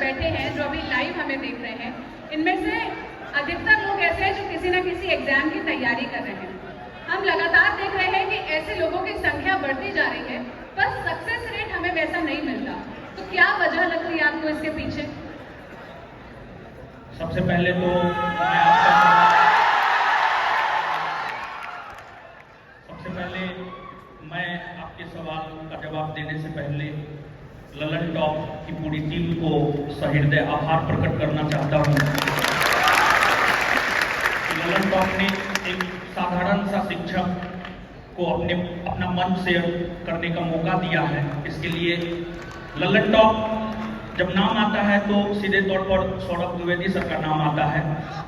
बैठे हैं, जो अभी लाइव हमें देख रहे हैं, इनमें से अधिकतर लोग ऐसे हैं जो किसी न किसी एग्जाम की तैयारी कर रहे हैं। हम लगातार देख रहे हैं कि ऐसे लोगों की संख्या बढ़ती जा रही है, पर सक्सेस रेट हमें वैसा नहीं मिलता। तो क्या वजह लग रही है आपको इसके पीछे? सबसे पहले तो मैं आपके सवाल का जवाब देने से पहले ललन टॉप की पूरी टीम को सहृदय आभार प्रकट करना चाहता हूँ। ललन टॉप ने एक साधारण सा शिक्षक को अपना मंच शेयर करने का मौका दिया है। इसके लिए ललन टॉप जब नाम आता है तो सीधे तौर पर सौरभ द्विवेदी सर का नाम आता है।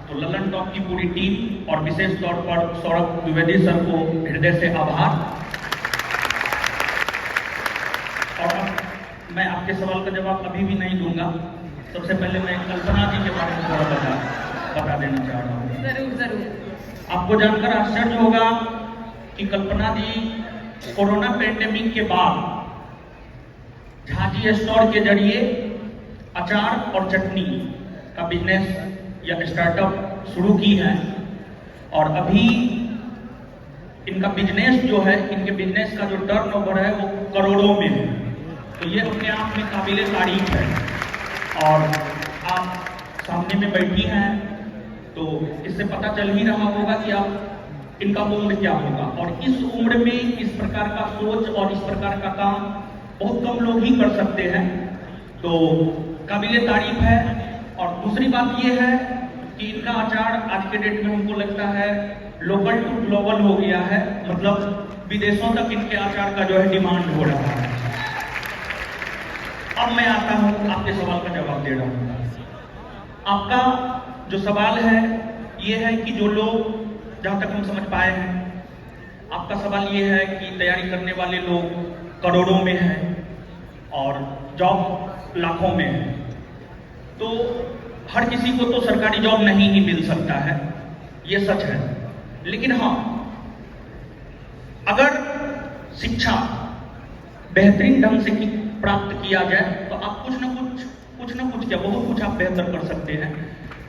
तो ललन टॉप की पूरी टीम और विशेष तौर पर सौरभ द्विवेदी सर को हृदय से आभार। और मैं आपके सवाल का जवाब अभी भी नहीं दूंगा। सबसे पहले मैं कल्पना जी के बारे में थोड़ा बता देना चाह रहा हूँ। जरूर। आपको जानकर आश्चर्य होगा कि कल्पना जी कोरोना पैंडेमिक के बाद झाजी स्टोर के जरिए अचार और चटनी का बिजनेस या स्टार्टअप शुरू की है। और अभी इनका बिजनेस जो है, इनके बिजनेस का जो टर्नओवर है वो करोड़ों में है। तो ये अपने आप में काबिले तारीफ है। और आप सामने में बैठी हैं तो इससे पता चल ही रहा होगा कि आप इनका उम्र क्या होगा। और इस उम्र में इस प्रकार का सोच और इस प्रकार का काम बहुत कम लोग ही कर सकते हैं। तो काबिले तारीफ है। और दूसरी बात यह है कि इनका अचार आज के डेट में हमको लगता है लोकल टू ग्लोबल हो गया है। मतलब विदेशों तक इनके अचार का जो है डिमांड हो रहा है। अब मैं आता हूं आपके सवाल का जवाब दे रहा हूं। आपका जो सवाल है ये है कि जो लोग, जहां तक हम समझ पाए हैं, आपका सवाल ये है कि तैयारी करने वाले लोग करोड़ों में हैं और जॉब लाखों में है। तो हर किसी को तो सरकारी जॉब नहीं ही मिल सकता है, ये सच है। लेकिन हाँ, अगर शिक्षा बेहतरीन ढंग से प्राप्त किया जाए तो आप कुछ ना कुछ क्या बहुत कुछ आप बेहतर कर सकते हैं।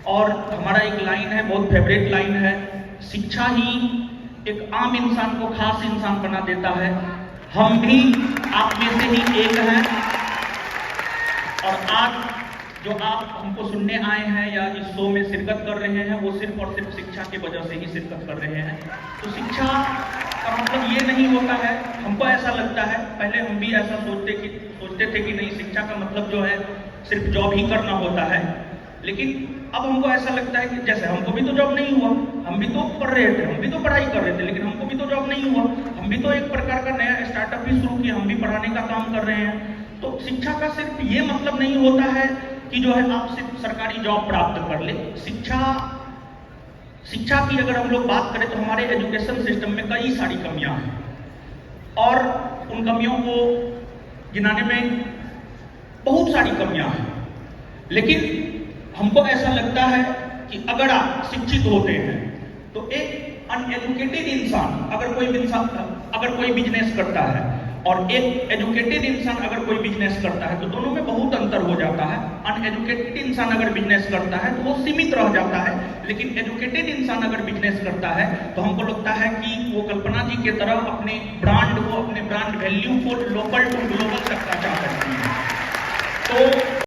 और हमारा एक लाइन है, बहुत फेवरेट लाइन है, शिक्षा ही एक आम इंसान को खास इंसान बना देता है। हम भी आप में से ही एक हैं। और आज जो आप हमको सुनने आए हैं या इस शो में शिरकत कर रहे हैं, वो सिर्फ और सिर्फ शिक्षा की वजह से ही शिरकत कर रहे हैं। तो शिक्षा का मतलब ये नहीं होता है, हमको ऐसा लगता है, पहले हम भी ऐसा सोचते थे कि नहीं, शिक्षा का मतलब जो है सिर्फ जॉब ही करना होता है। लेकिन अब हमको ऐसा लगता है कि जैसे हमको भी तो जॉब नहीं हुआ, हम भी तो पढ़ रहे थे, हम भी तो पढ़ाई कर रहे थे, लेकिन हमको भी तो जॉब नहीं हुआ, हम भी तो एक प्रकार का नया स्टार्टअप भी शुरू किया, हम भी पढ़ाने का काम कर रहे हैं। तो शिक्षा का सिर्फ ये मतलब नहीं होता है कि जो है आप सिर्फ सरकारी जॉब प्राप्त कर ले। शिक्षा की अगर हम लोग बात करें तो हमारे एजुकेशन सिस्टम में कई सारी कमियां हैं और उन कमियों को गिनाने में बहुत सारी कमियां हैं। लेकिन हमको ऐसा लगता है कि अगर आप शिक्षित होते हैं तो एक अनएजुकेटेड इंसान अगर कोई बिजनेस करता है और एक एजुकेटेड इंसान अगर कोई बिजनेस करता है तो दोनों में बहुत अंतर हो जाता है। अनएजुकेटेड इंसान अगर बिजनेस करता है तो वो सीमित रह जाता है, लेकिन एजुकेटेड इंसान अगर बिजनेस करता है तो हमको लगता है कि वो कल्पना जी के तरह अपने ब्रांड वैल्यू को लोकल टू ग्लोबल तक पहुंचा सकती है। तो